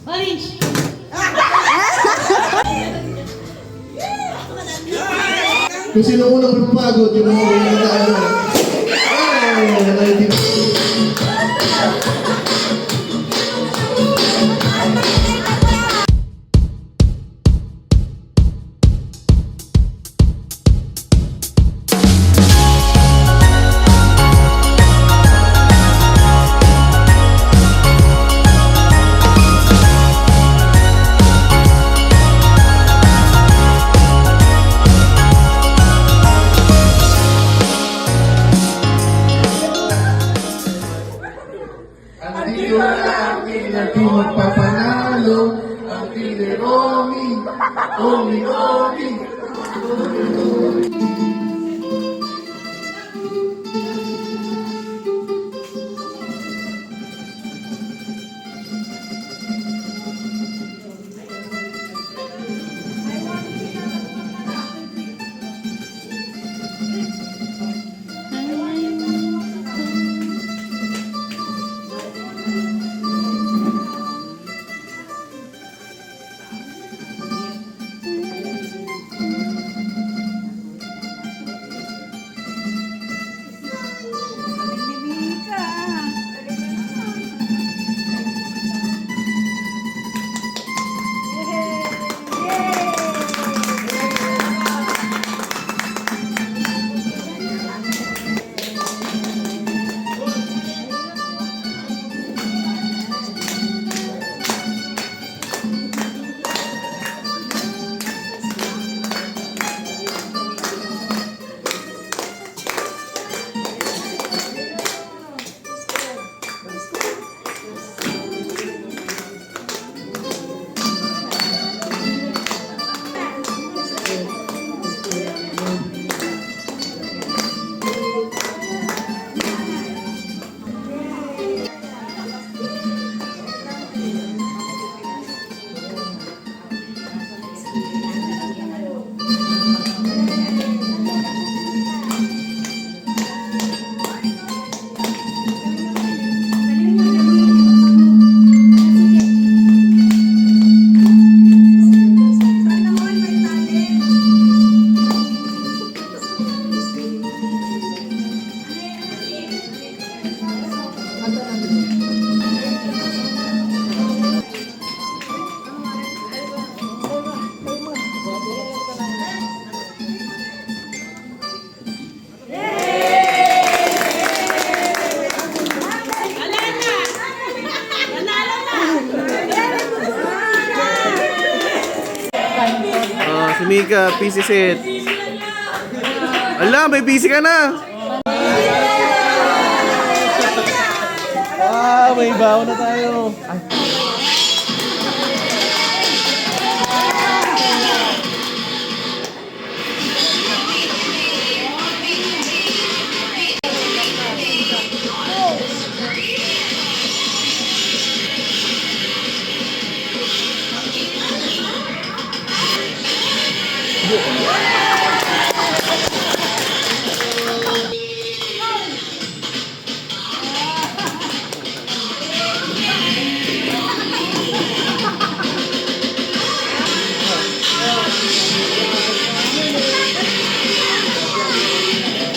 Orange. Kung sino unang magpagod, yung mga unang tayo. Ay, Andito na aking di magpapanalo, ang tine Romy, Romy, Romy. Si Mika, PC set. Ala, may PC ka na. May baon na tayo.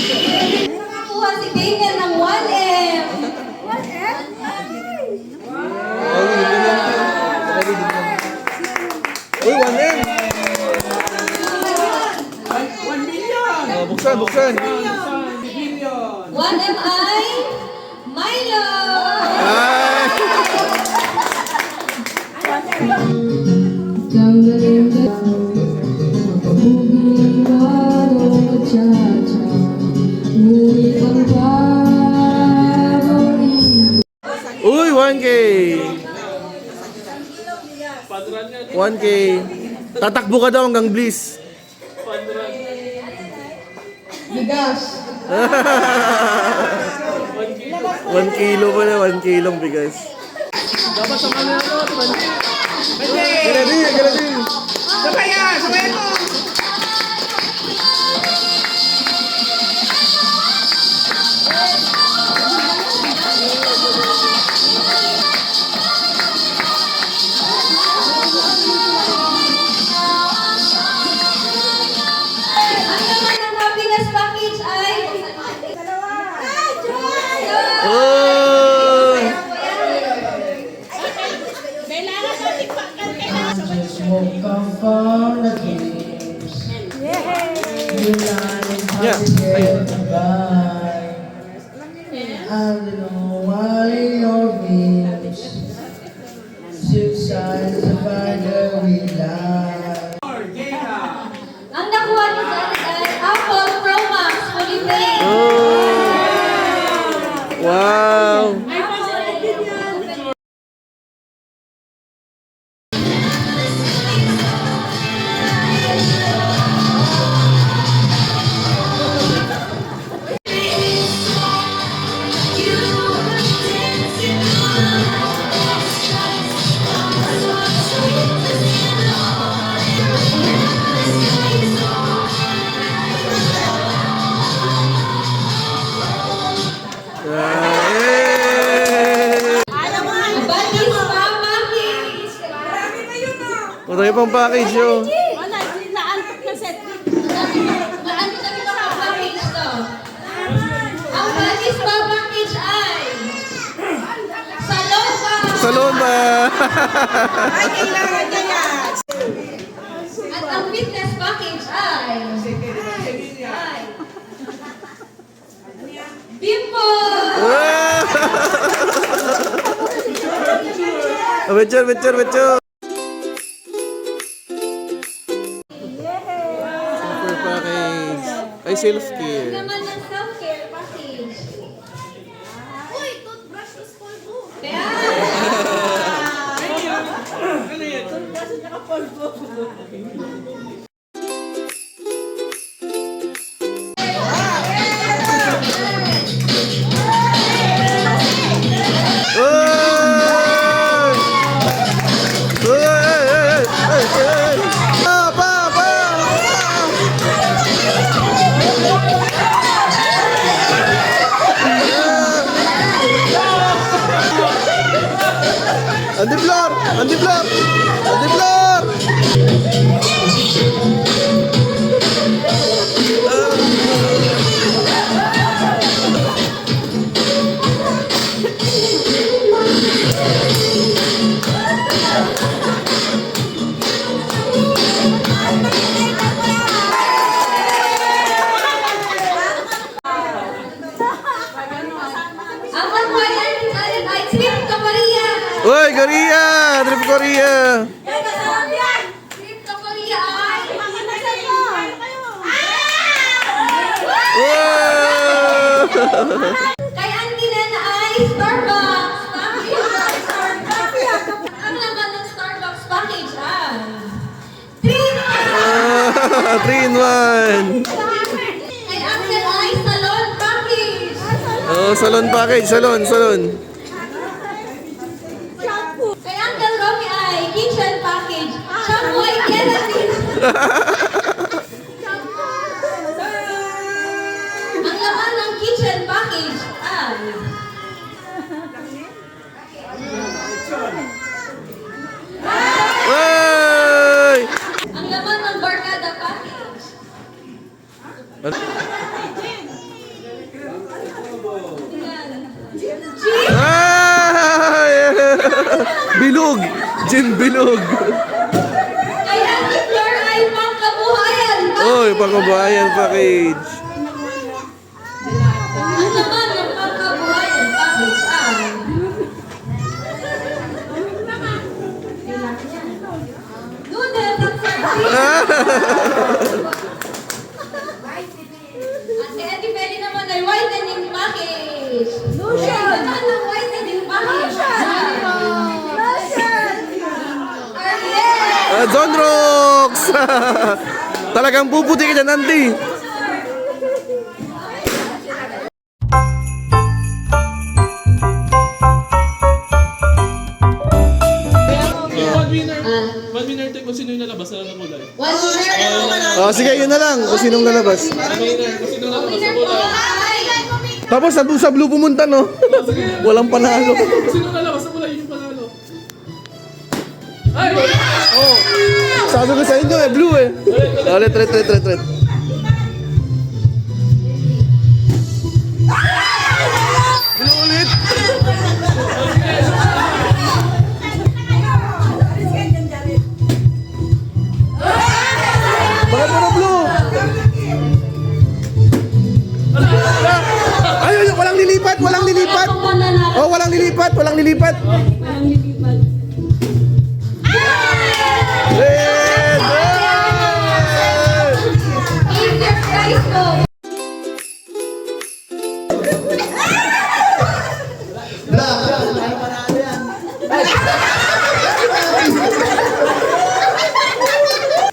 Nakakuha si Daniel ng 1M. 1M? Uy, 1M. 1 million! Buksan, buksan. 1M ay Milo. Ay! Uy, 1K. 1K. Tatakbo ka daw hanggang Bliss. bigas. 1 kilo pala, 1 kilong bigas. Dapat sa kanila to, Gala din. Sabay ko! Yeah. Ayun. I don't know why your wings subside the fire we light. Ang nakuha ni Janet ay Apple Pro Max Fully Paid. Wow! Yay! Buddies pa, Mamis. Marami pang package yun. Maano kami mga package to? Ang Buddies pa package ay Salon pa. Salon ba? At ang fitness package ay Bimbo. Picture, picture, picture. Super package. Ay, self-care. Naman ng self-care package. Uy, toothbrush is polvo. Kaya. Oy! Oy, ay, ay, ay, ay. Pa! Andi Flor! Andi Flor! Andi Flor! Ang pagbayan ni Janet ay Trip to Korea. Uy, Korea! Trip Korea! Trip to Korea ay Wow! kay Auntie Nena ay Starbucks package. Ang laman ng Starbucks package ay 3 in 1! kay Uncle ay Salon package. Oh, salon package, salon. Kay Uncle Romy ay kitchen package. Shampoo ay keratin. Ang laman ng kitchen package ay Uy! ang laman ng Barkada package. Gin. Ay! Bilog! Gin bilog! Kay Auntie Flor ay pangkabuhayan. Oy, pangkabayan package. Ang laman ng pangkabuhayan package ay noodles at sardines. At si Eddie Belly naman ay whitening package. Lotion! Ang laman ng whitening package. Ariel! John Rocks! Talagang puputi ka dyan, Andy. One winner tayo kung sino yung nalabas na kulay. One winner. Oh, sige, yun na lang. Kung sinong lalabas. Winner, kung sino nalabas na Winner po kulay. ay Tapos sa blue pumunta, no? Walang panalo. Kung sino nalabas na kulay, yun yung panalo. Ay! Oh, sabi ko sa inyo blue eh. Ulit. Blue ulit. Bakit mo na blue? lilipat, walang lilipat. Walang lilipat. Red! Is your prize go?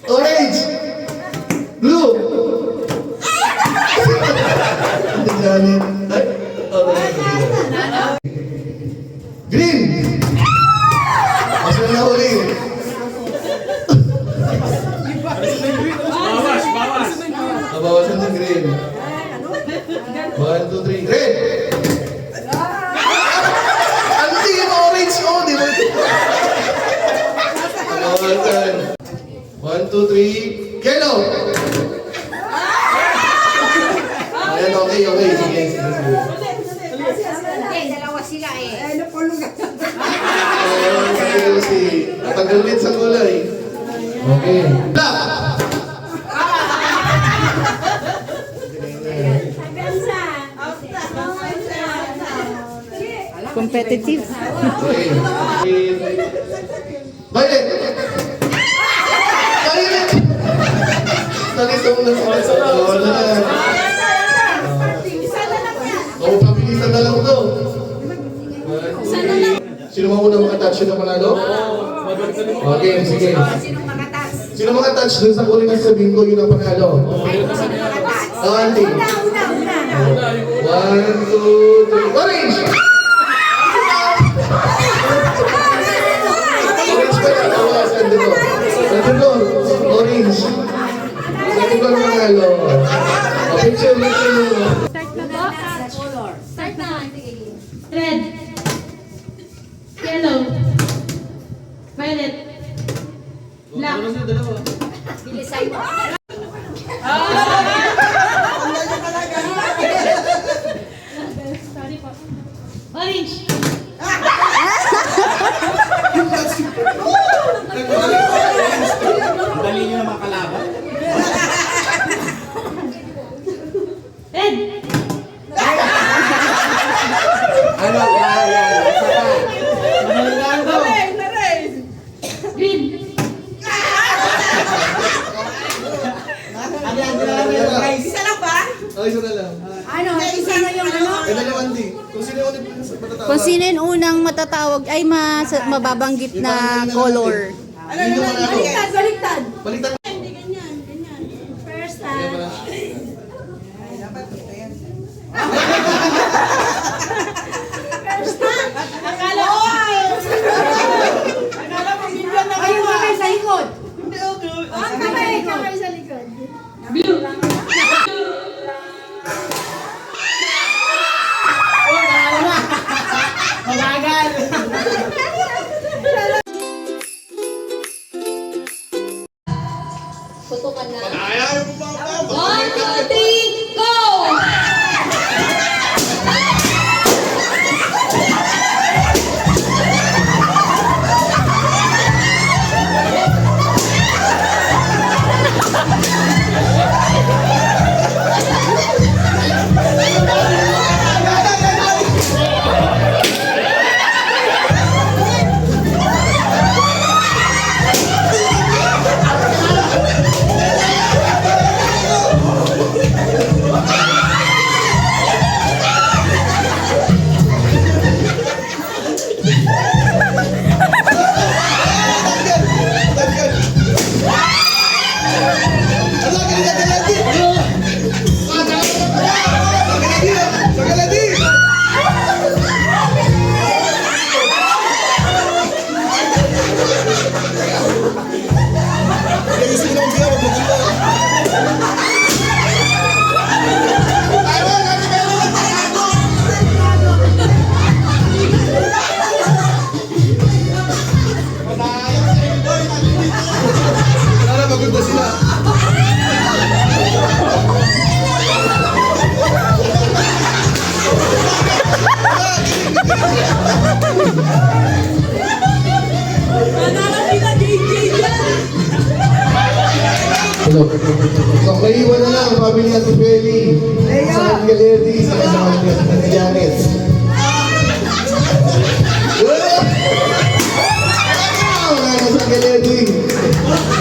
Orange! Blue! Tingnan. Ay, orange. Green! Mas na huli. Bawas. Nabawasan ng green. 1, 2, 3. Red! Ano tingin mo orange? Oh, di ba? Nabawasan. 1, 2, 3. Yellow! Ayan, okay. Sige. Dalawa sila eh. Natanggal ulit sa kulay. Okay. Black! Competitive. Okay. Violet! Violet! Nakita mo na sila. Wala na. Oo, pabilisan na lang to. Sino mo muna makatouch yun ang panalo? Okay, sige. Sinong makatas? Sino makatouch dun sa kulay na sabihin ko yun ang panalo? Auntie. Una. 1, 2, 3. Orange! Orange ba yung tawas? Nandito. Orange. Nandito ang panalo. Picture. Start na. Red. Yellow. Violet. Black. Bilisay mo. Sorry po. Orange. Dali nyo naman kalaban. Red. Ano? Yan. Green. Isa lang ba? Okay, isa na lang. Ano? Isa na yung ano? Eh, dalawang di. Kung sino yung ulit matatawag. Kung sino yung unang matatawag ay mababanggit na color. Baliktad. Baliktad. First Akala ko. Akala mo bigyan na kayo. Kamay sa likod. Kamay sa likod. Blue. Mabagal. Putukan na. 1, 2, 3, go! So, may iwan na lang ang family at Feli. Sa Galerdi, sa Janet. kay Lenny.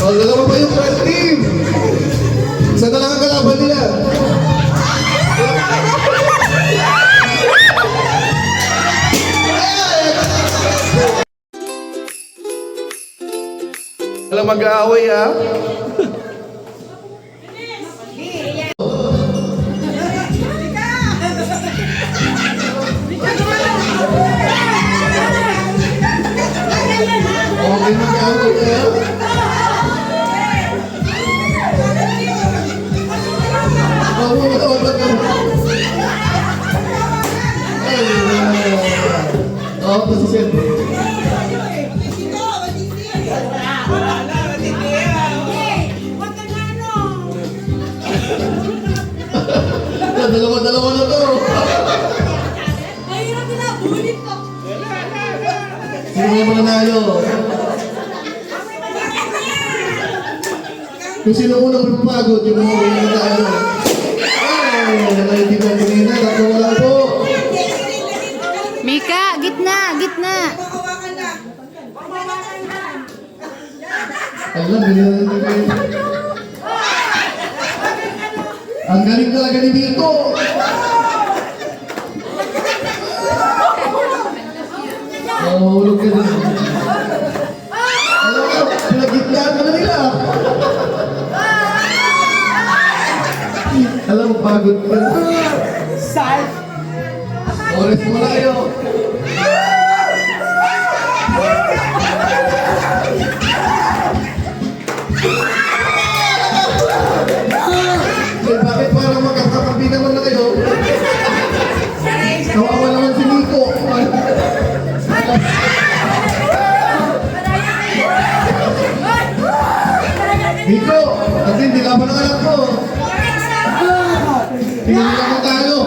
O, dalawa pa yung first team. Isa na lang ang kalaban nila. Walang mag-aaway ah. Okay, mag-aaway ah. Oh, position. Dalawa-dalawa na to. Mahirap na, bulit ko. Sino yung mananalo? Kung sino unang magpapagod, yung mga mananalo. Ay, nalaibigan kanina. Tatlo lang po. Mika, gitna, gitna. Alam, ganyan na kayo. Ang galing talaga ni Vito. Mahulog ka din. Alam mo, pinagitnaan ka na nila. Alam mo, pagod ka. Oras mo na kayo. Eh, bakit parang magkakapabi naman na kayo? Kawawa naman si Nico. Nico, kasi hindi laban ang anak ko. Hindi mo lang matalo.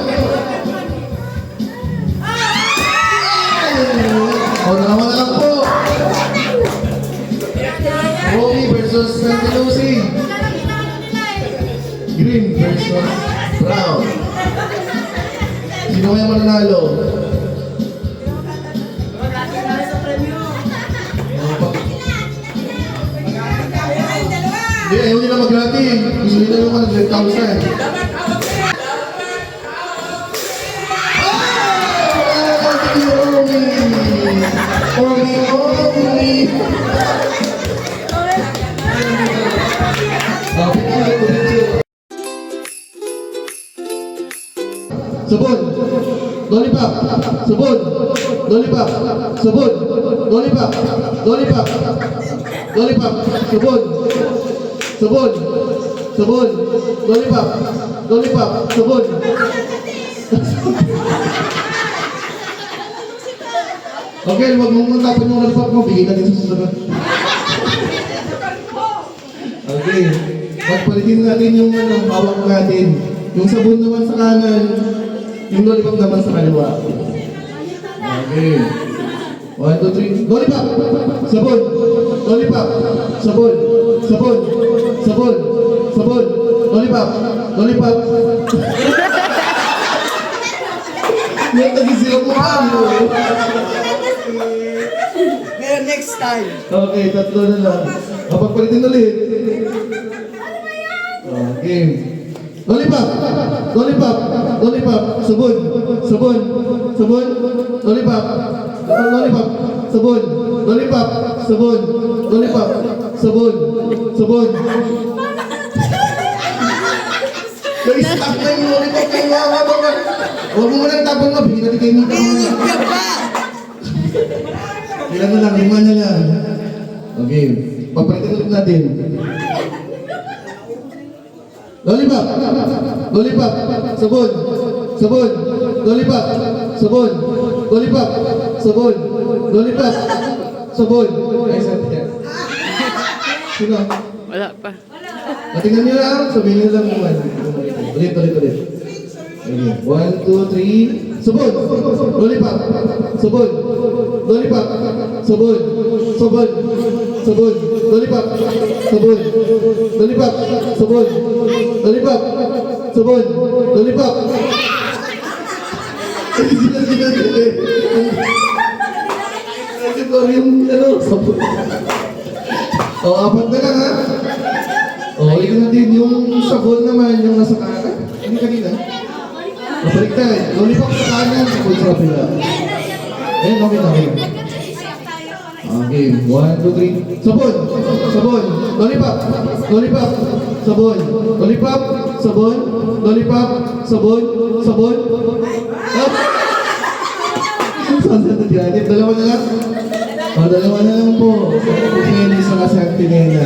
O, dalawa na lang po. Romy versus Santa Lucy. Green versus Brown. Sino kaya mananalo? Hindi, ayaw nila mag-rati. Gusto nila naman 100,000. Sabon, lollipop, sabon, lollipop, sabon, lollipop, lollipop, lollipop, sabon, sabon, sabon, lollipop, lollipop, sabon. Okay, wag mong matapon yung lollipop mo, bigay natin sa susunod. Okay, pagpalitin natin yung hawak natin. Yung sabon naman sa kanan, yung lollipop naman sa kaliwa. Okay. 1, 2, 3. Lollipop! Sabon! Lollipop! Sabon! Sabon! Sabon! Sabon! Lollipop! Lollipop! May tagisilap mo ka mo. Ngayon, next time. Okay, tatlo na lang. Kapagpalitin ulit. Okay. Lollipop! Lollipop! Lollipop! Sabon! Sabon! Sabon! Lollipop! Lollipop! Sabon! Lollipop! Sabon! Lollipop! Sabon! Sabon! Stop na yung lollipop kayo! Huwag mo munang tapon mo! Bigyan natin kayo nito muna! Ilan na lang? 5 na lang! Okay. Papalitin ulit natin. Lollipop! Lollipop! Sabon! Sabon! Lollipop! Sabon! Lollipop! Sabon! Lollipop! Sabon! Ay, saan yan? Sino? Wala pa. Tingnan nyo lang, sabihin nyo lang naman. Ulit, ulit, ulit. 1, 2, 3. Sabon! Lollipop! Sabon! Lollipop! Sabon! Sabon! Sabon! Lollipop! Sabon! Lollipop! Sabon! Lollipop! Sabon! Lollipop! Kasi yung sabon. O, apat na lang ha. O, ulitin natin yung sabon naman, yung nasa kanan. Ano kanina? Mabaliktad. Lollipop sa kanan, sabon sa kapila. Ayan, okay na, okay. Okay, 1, 2, 3. Sabon! Sabon! Lollipop! Lollipop! Sabon! Lollipop! Sabon! Lollipop! Sabon! Sabon! Ah! Saan na ganit? Dalawa na lang? O, dalawa na lang po. Kuminis sa kasantinena.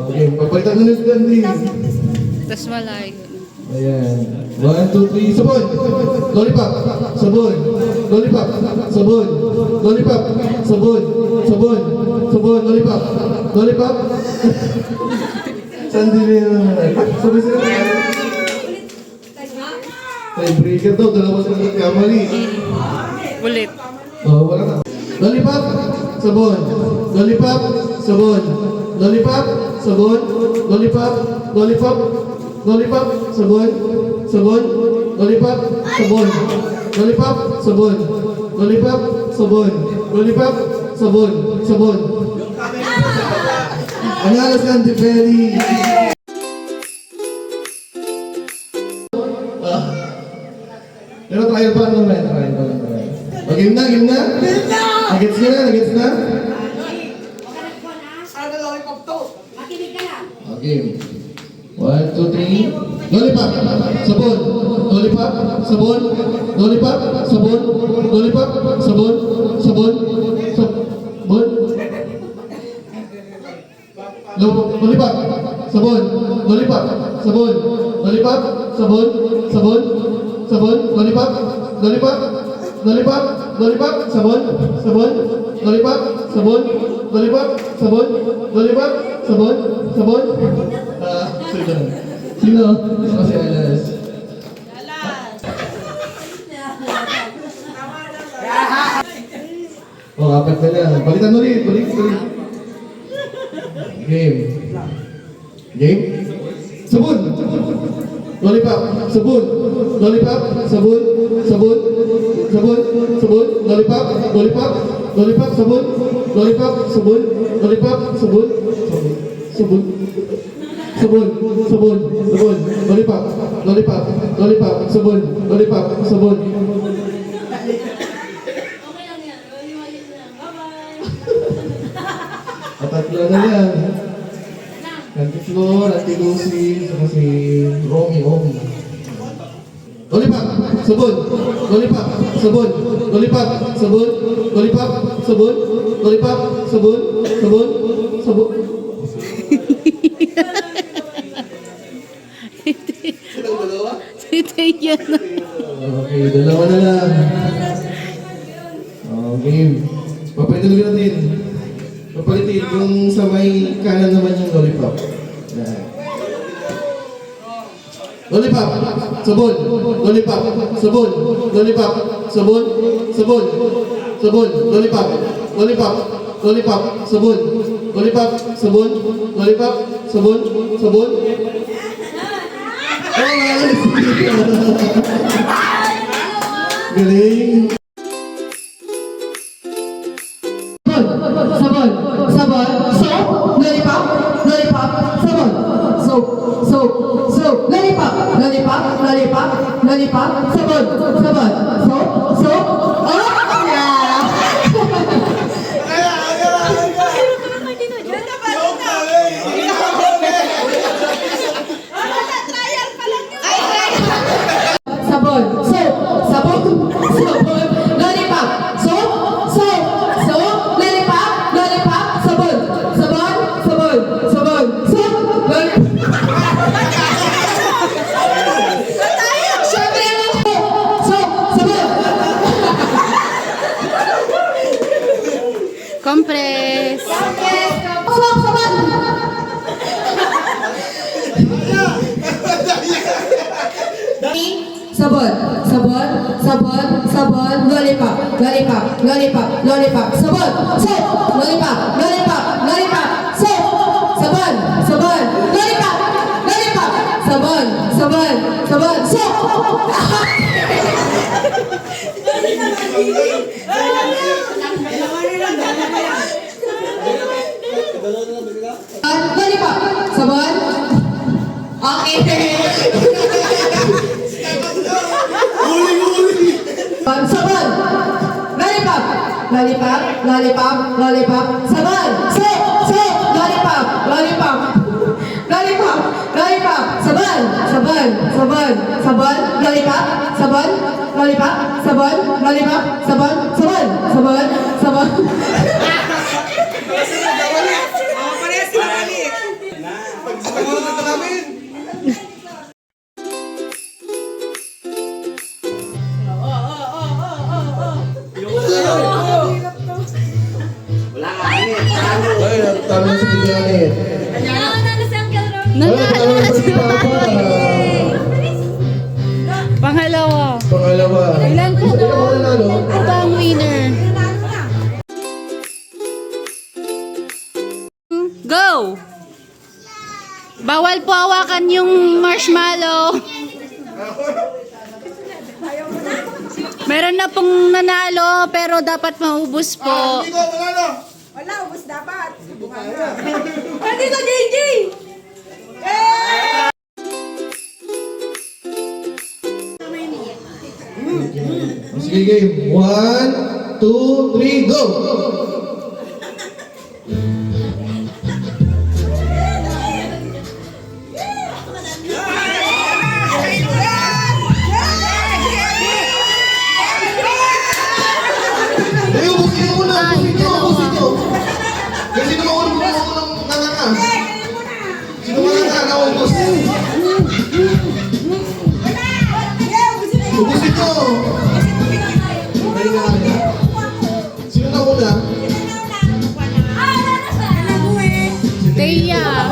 Okay, papalitan na nito din. Tapos malayo. Ayan. 1, 2, 3. Sabon! Lollipop! Sabon! Lollipop! Sabon! Lollipop! Sabon! Sabon! Sabon! Lollipop! Lollipop! Saan din yun? Sabi sila. Tiebreaker daw. Dalawa sila nagkamali. Ulit. Oh, wala na. Lollipop! Sabon! Lollipop! Sabon! Lollipop! Sabon! Lollipop! Lollipop! Lollipop, sabon, sabon, lollipop, sabon, lollipop, sabon, lollipop, sabon, lollipop, sabon, sabon. Panalo si Auntie Feli. Pero trial pa naman, trial pa naman. O, game na, game na? Nagets na, nagets na? Makinig ka lang. Okay. 1, 2, 3. Lollipop, sabon, lollipop, sabon, lollipop, sabon, lollipop, sabon, sabon, sabon. Lollipop, sabon, lollipop, sabon, lollipop, sabon, sabon, sabon, lollipop, lollipop, lollipop, lollipop, sabon, sabon, lollipop, sabon, lollipop, sabon, lollipop, sabon, sabon. Sino? Sino? Sino si Alas? Oh, apat na lang. Balitan ulit, balik ulit. Game. Game? Sabon! Lollipop, sabon, lollipop, sabon, sabon, sabon, sabon, lollipop, lollipop, lollipop, sabon, lollipop, sabon, lollipop, sabon, sabon, sabon, sabon, sabon, lollipop, lollipop, lollipop, sabon, lollipop, sabon. Okay lang yan. Maliit lang. Bye-bye. Tatlo na yan. Auntie Flor, Auntie Lucy, saka si Romy. Lollipop, sabon, lollipop, sabon, lollipop, sabon, lollipop, sabon, lollipop, sabon, sabon, sabon. Silang dalawa? Ito yan. Okay, dalawa na lang. Okay. Papalitin natin. Papalitin yung sa may kanan naman yung lollipop. Yan. Lollipop, sabon, lollipop, sabon, lollipop, sabon, sabon, sabon, lollipop, lollipop, lollipop, sabon, lollipop, sabon, lollipop, sabon, sabon. Oh, nice! Galing! Sabon, sabon, soap, lollipop, lollipop, sabon, soap, soap, soap, lollipop, lollipop, lollipop, lollipop, sabon, sabon, soap, soap, oh, yeah! Sabon, soap, sabon, sabon, lollipop, soap, soap, soap, lollipop, lollipop, sabon, sabon, sabon, sabon, soap, lollipop. Siyempre naman po, soap, sabon. Compress. Soap, sabon. Sabon, sabon, sabon, sabon, lollipop, lollipop, lollipop, lollipop, sabon, soap, lollipop, lollipop, lollipop, soap, sabon, sabon, lollipop, lollipop, sabon, sabon, sabon, soap. Okay. Sabon. Lollipop. Lollipop. Lollipop. Lollipop. Sabon. Soap. Soap. Lollipop. Lollipop. Lollipop. Lollipop. Sabon. Sabon. Sabon. Sabon. Lollipop. Sabon. Lollipop. Sabon. Lollipop. Sabon. Sabon. Sabon. Sabon. Parehas sila mali. Ay, talo na si Janet. Kailangan na si Uncle Ron. Ay, talo na si Papa. Pangalawa. Pangalawa. Ilan po? Ilan mo nanalo? Ito ang winner. Go! Bawal po hawakan yung marshmallow. Meron na pong nanalo pero dapat maubos po. Wala, ubus dapat. Dito, JJ! Sige, game. 1, 2, 3, go! Eh, ubusin mo muna. Ubusin nyo, ubusin nyo. Kasi naman unang nanganga. Sino mga nanganga, ubus? Ubusin nyo. Dali na kami. Sino na una? Teya.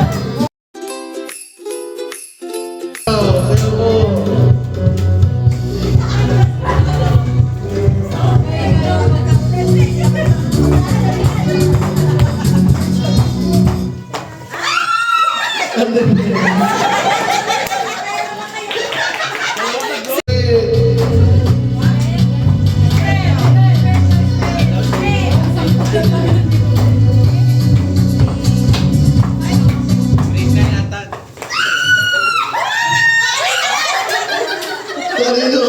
Kanino?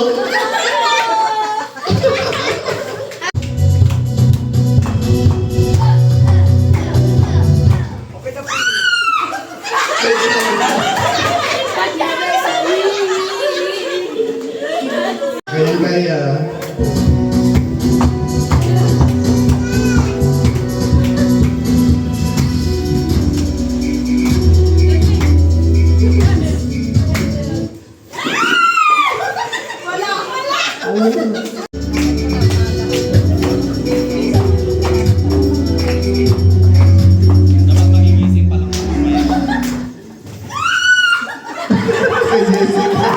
Kaya. Kay Jessica.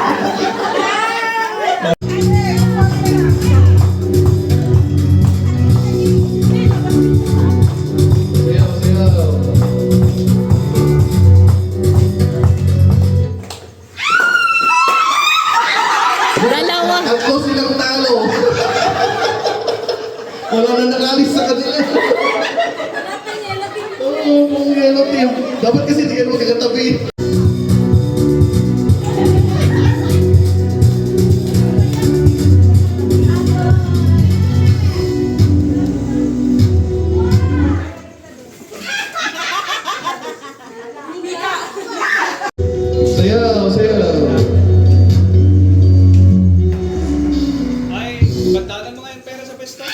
Sayaw, sayaw. Dalawa. Tatlo silang talo. Wala na nakalis sa kanila. Oo, kung yellow team. Dapat kasi di ka magkakatabi. Sayaw, sayaw. Ay, bandanan mo nga yung pera sa pesta.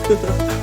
Ano?